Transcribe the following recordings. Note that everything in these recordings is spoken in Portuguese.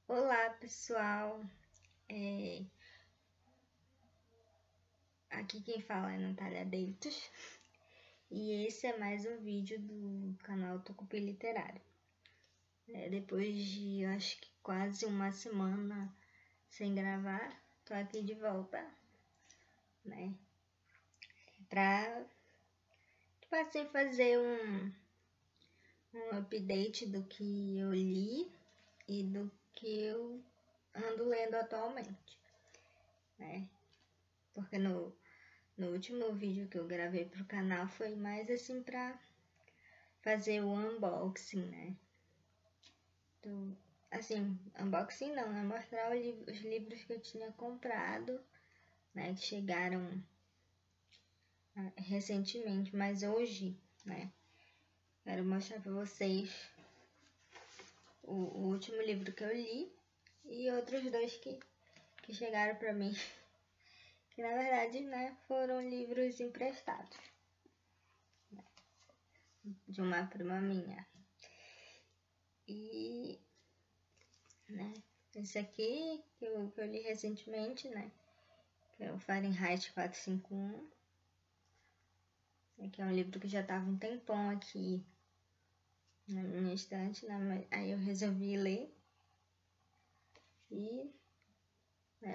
Olá pessoal, É, aqui quem fala é Natália Deitos e esse é mais um vídeo do canal Tucupi Literário. Depois de eu acho que quase uma semana sem gravar, tô aqui de volta, né? Pra tipo assim, fazer um update do que eu li e do que eu ando lendo atualmente, né? Porque no último vídeo que eu gravei pro canal foi mais assim pra fazer o unboxing, né? Assim, unboxing não, né? Mostrar os livros que eu tinha comprado, né? Que chegaram recentemente, mas hoje, né? Quero mostrar pra vocês o último livro que eu li e outros dois que chegaram pra mim, que na verdade, né? Foram livros emprestados de uma prima minha. E, né? Esse aqui que eu li recentemente, né? Que é o Fahrenheit 451. Que é um livro que já estava um tempão aqui na minha estante, né? Aí eu resolvi ler.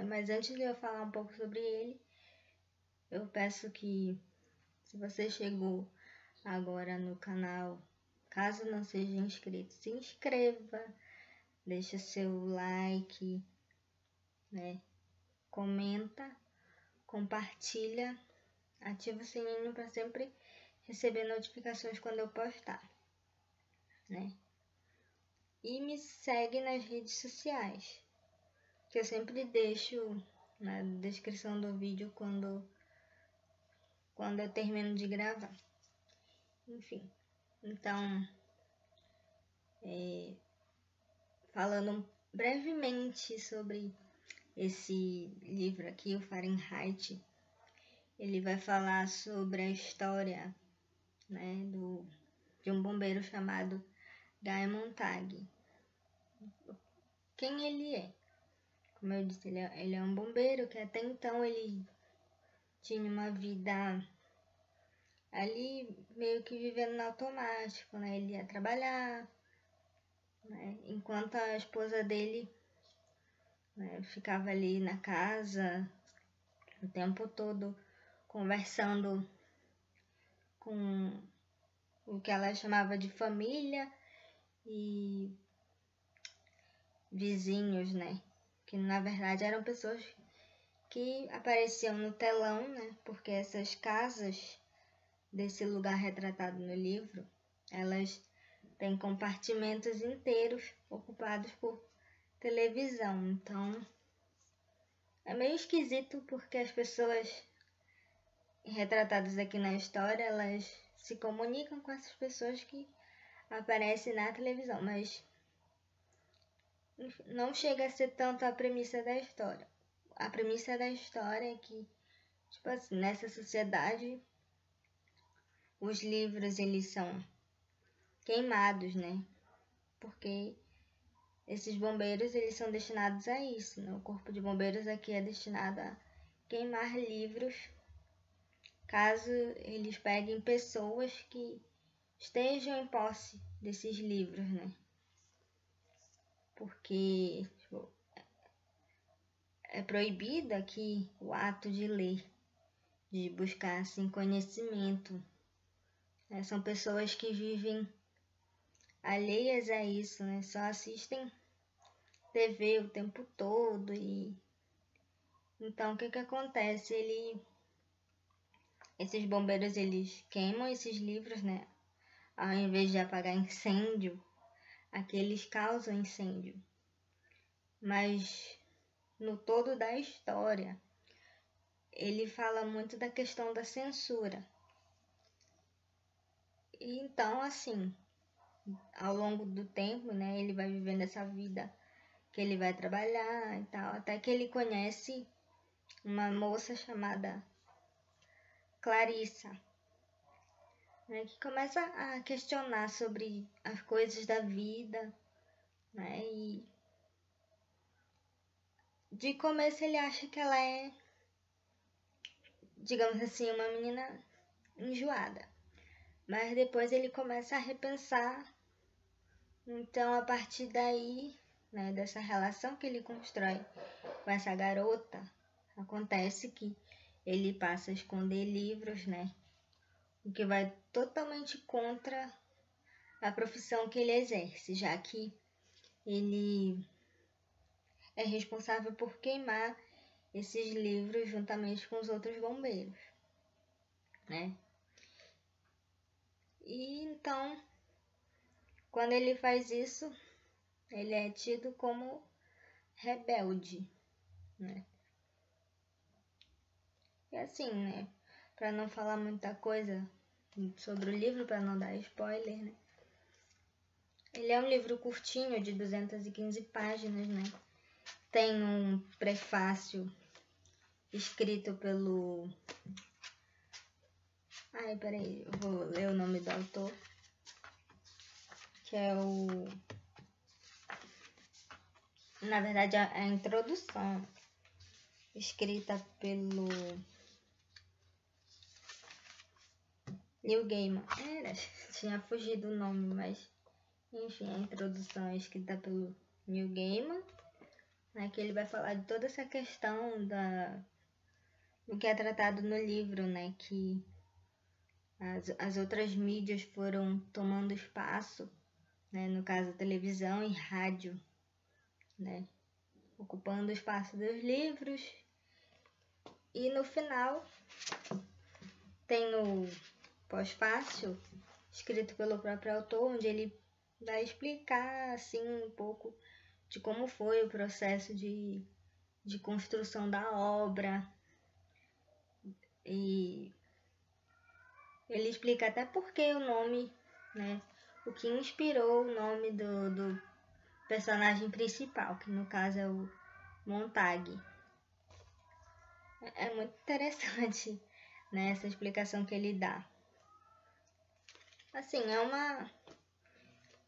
Mas antes de eu falar um pouco sobre ele, eu peço que, se você chegou agora no canal, caso não seja inscrito, se inscreva, deixa seu like, né? Comenta, compartilha, ativa o sininho para sempre receber notificações quando eu postar, né? E me segue nas redes sociais, que eu sempre deixo na descrição do vídeo quando eu termino de gravar. Enfim, então, falando brevemente sobre esse livro aqui, o Fahrenheit, ele vai falar sobre a história, né, de um bombeiro chamado Guy Montag. Quem ele é? Como eu disse, ele é um bombeiro que até então ele tinha uma vida ali meio que vivendo no automático, né? Ele ia trabalhar, né? Enquanto a esposa dele, né, ficava ali na casa o tempo todo conversando com o que ela chamava de família e vizinhos, né? Que na verdade eram pessoas que apareciam no telão, né? Porque essas casas desse lugar retratado no livro, elas têm compartimentos inteiros ocupados por televisão. Então, é meio esquisito porque as pessoas retratadas aqui na história, elas se comunicam com essas pessoas que aparecem na televisão, mas não chega a ser tanto a premissa da história. A premissa da história é que, tipo assim, nessa sociedade, os livros eles são queimados, né? Porque esses bombeiros eles são destinados a isso, né? O corpo de bombeiros aqui é destinado a queimar livros, caso eles peguem pessoas que estejam em posse desses livros, né? Porque tipo, é proibido aqui o ato de ler, de buscar assim conhecimento. São pessoas que vivem alheias a isso, né? Só assistem TV o tempo todo e então o que acontece? Esses bombeiros eles queimam esses livros, né? Ao invés de apagar incêndio, aqui eles causam incêndio. Mas no todo da história, ele fala muito da questão da censura. E então, assim, ao longo do tempo, né, ele vai vivendo essa vida que ele vai trabalhar e tal, até que ele conhece uma moça chamada Clarissa, né, que começa a questionar sobre as coisas da vida, né, de começo ele acha que ela é, digamos assim, uma menina enjoada. Mas depois ele começa a repensar. Então, a partir daí, né, dessa relação que ele constrói com essa garota, acontece que ele passa a esconder livros, né? O que vai totalmente contra a profissão que ele exerce, já que ele é responsável por queimar esses livros juntamente com os outros bombeiros, né? E então, quando ele faz isso, ele é tido como rebelde, né? E assim, né? Para não falar muita coisa sobre o livro, para não dar spoiler, né? Ele é um livro curtinho, de 215 páginas, né? Tem um prefácio escrito pelo... Ai, peraí, eu vou ler o nome do autor. Que é o... Na verdade, a introdução escrita pelo Neil Gaiman. Tinha fugido o nome, mas... Enfim, a introdução é escrita pelo Neil Gaiman, né, que ele vai falar de toda essa questão do que é tratado no livro, né, que as outras mídias foram tomando espaço, né, no caso televisão e rádio, né, ocupando o espaço dos livros. E no final tem o pós-fácil, escrito pelo próprio autor, onde ele vai explicar assim um pouco de como foi o processo de construção da obra. E ele explica até por que o nome, né? O que inspirou o nome do personagem principal, que no caso é o Montag. É muito interessante, né, essa explicação que ele dá. Assim, é uma...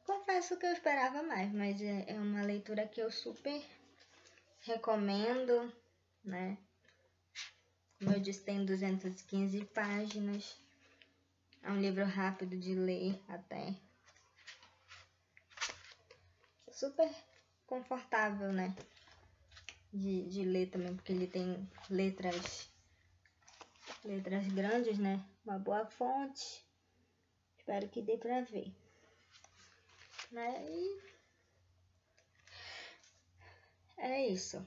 Confesso que eu esperava mais, mas é uma leitura que eu super recomendo, né? Como eu disse, tem 215 páginas. É um livro rápido de ler até. Super confortável, né? De ler também, porque ele tem letras grandes, né? Uma boa fonte. Espero que dê pra ver. Né? E é isso.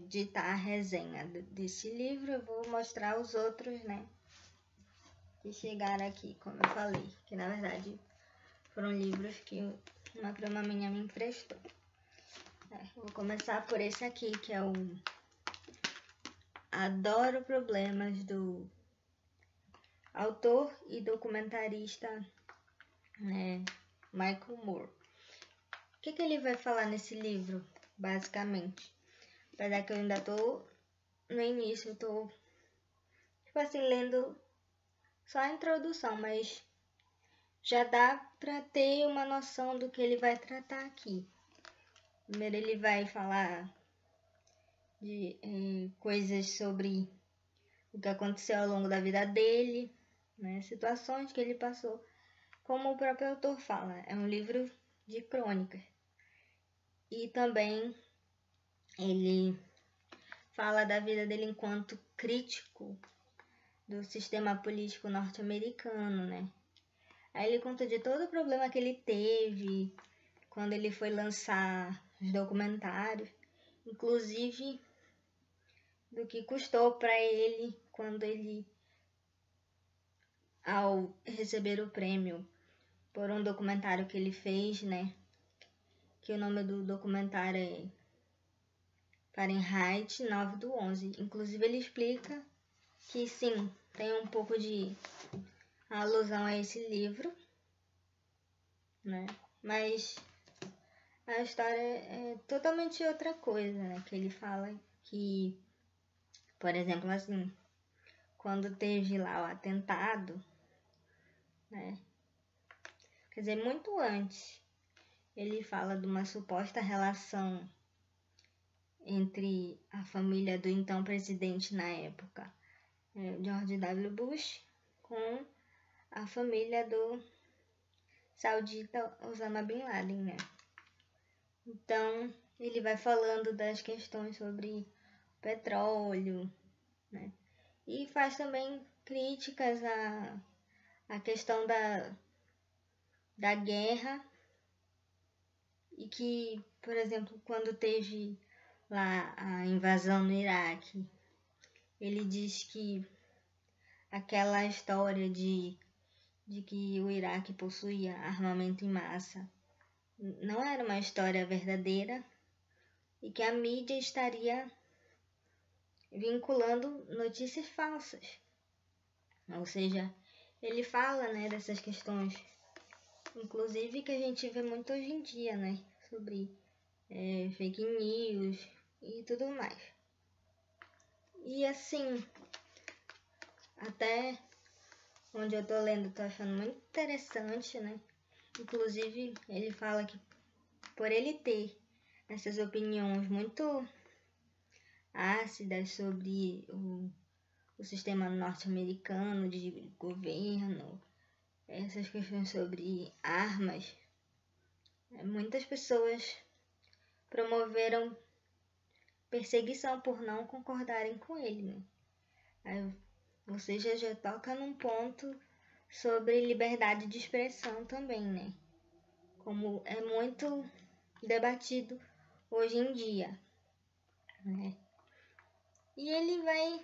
Ditar a resenha desse livro, eu vou mostrar os outros, né? Que chegaram aqui, como eu falei. Que na verdade foram livros que uma prima minha me emprestou. Vou começar por esse aqui, que é o Adoro Problemas, do autor e documentarista Michael Moore. O que ele vai falar nesse livro, basicamente? Apesar que eu ainda tô no início, eu tô tipo assim, lendo só a introdução, mas já dá pra ter uma noção do que ele vai tratar aqui. Primeiro ele vai falar de coisas sobre o que aconteceu ao longo da vida dele, né, situações que ele passou. Como o próprio autor fala, é um livro de crônicas. E também ele fala da vida dele enquanto crítico do sistema político norte-americano, né? Aí ele conta de todo o problema que ele teve quando ele foi lançar os documentários, inclusive do que custou para ele quando ele, ao receber o prêmio por um documentário que ele fez, né? Que o nome do documentário é Fahrenheit 9/11. Inclusive ele explica que sim, tem um pouco de alusão a esse livro, né? Mas a história é totalmente outra coisa, né? Que ele fala que, por exemplo, assim, quando teve lá o atentado, né? Quer dizer, muito antes, ele fala de uma suposta relação entre a família do então presidente na época, George W. Bush, com a família do saudita Osama Bin Laden, né? Então, ele vai falando das questões sobre petróleo, né? E faz também críticas à questão da guerra, e que, por exemplo, quando teve lá a invasão no Iraque, ele diz que aquela história de que o Iraque possuía armamento em massa não era uma história verdadeira e que a mídia estaria vinculando notícias falsas. Ou seja, ele fala, né, dessas questões, inclusive que a gente vê muito hoje em dia, né, sobre fake news e tudo mais. E assim, até onde eu tô lendo, tô achando muito interessante, né? Inclusive, ele fala que por ele ter essas opiniões muito ácidas sobre o sistema norte-americano de governo, essas questões sobre armas, muitas pessoas promoveram perseguição por não concordarem com ele, né? Aí você já toca num ponto sobre liberdade de expressão também, né? Como é muito debatido hoje em dia, né? E ele vai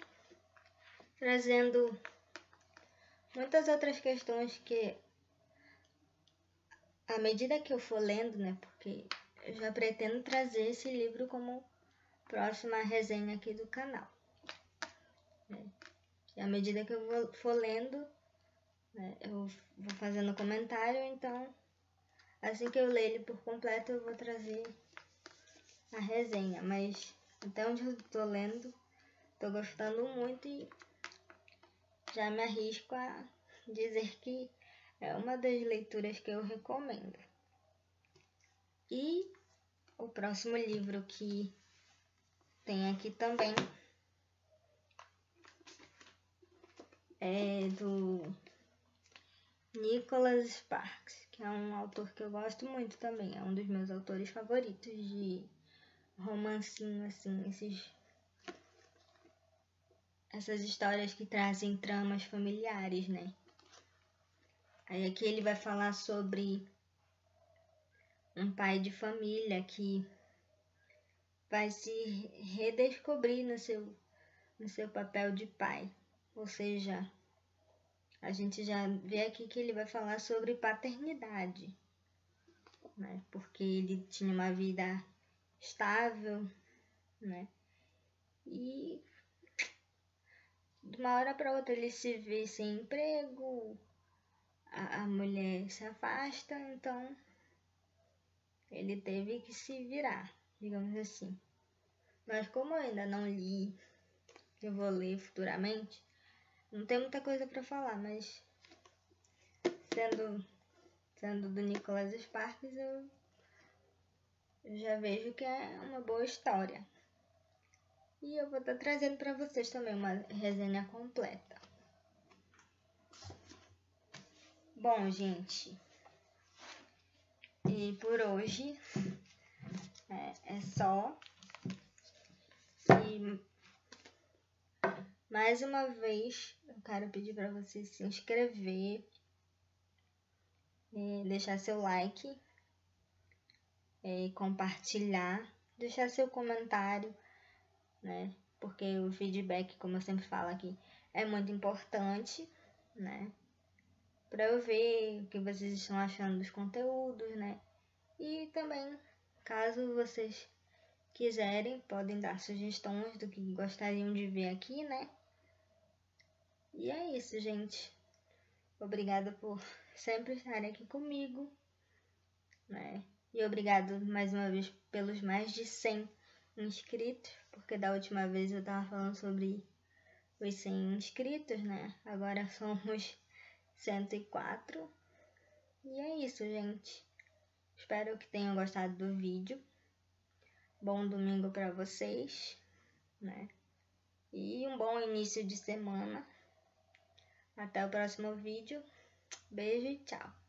trazendo muitas outras questões que, à medida que eu for lendo, né? Porque eu já pretendo trazer esse livro como próxima resenha aqui do canal, né? E à medida que eu for lendo, né, eu vou fazendo comentário, então assim que eu ler ele por completo eu vou trazer a resenha, mas até onde eu tô lendo, tô gostando muito e já me arrisco a dizer que é uma das leituras que eu recomendo. E o próximo livro que tem aqui também é do Nicholas Sparks, que é um autor que eu gosto muito também, é um dos meus autores favoritos de romancinho, assim, essas histórias que trazem tramas familiares, né? Aí aqui ele vai falar sobre um pai de família que vai se redescobrir no seu papel de pai. Ou seja, a gente já vê aqui que ele vai falar sobre paternidade, né? Porque ele tinha uma vida estável, né? E de uma hora para outra ele se vê sem emprego, a mulher se afasta, então ele teve que se virar, digamos assim. Mas como eu ainda não li, eu vou ler futuramente, não tem muita coisa para falar, mas sendo do Nicholas Sparks, eu já vejo que é uma boa história. E eu vou estar trazendo para vocês também uma resenha completa. Bom, gente, e por hoje é só. E mais uma vez eu quero pedir para você se inscrever, deixar seu like, compartilhar, deixar seu comentário, né? Porque o feedback, como eu sempre falo aqui, é muito importante, né? Para eu ver o que vocês estão achando dos conteúdos, né? E também, caso vocês quiserem, podem dar sugestões do que gostariam de ver aqui, né? E é isso, gente. Obrigada por sempre estarem aqui comigo, né? E obrigado mais uma vez pelos mais de 100 inscritos, porque da última vez eu tava falando sobre os 100 inscritos, né? Agora somos 104. E é isso, gente. Espero que tenham gostado do vídeo. bom domingo para vocês, né? E um bom início de semana. Até o próximo vídeo. Beijo e tchau.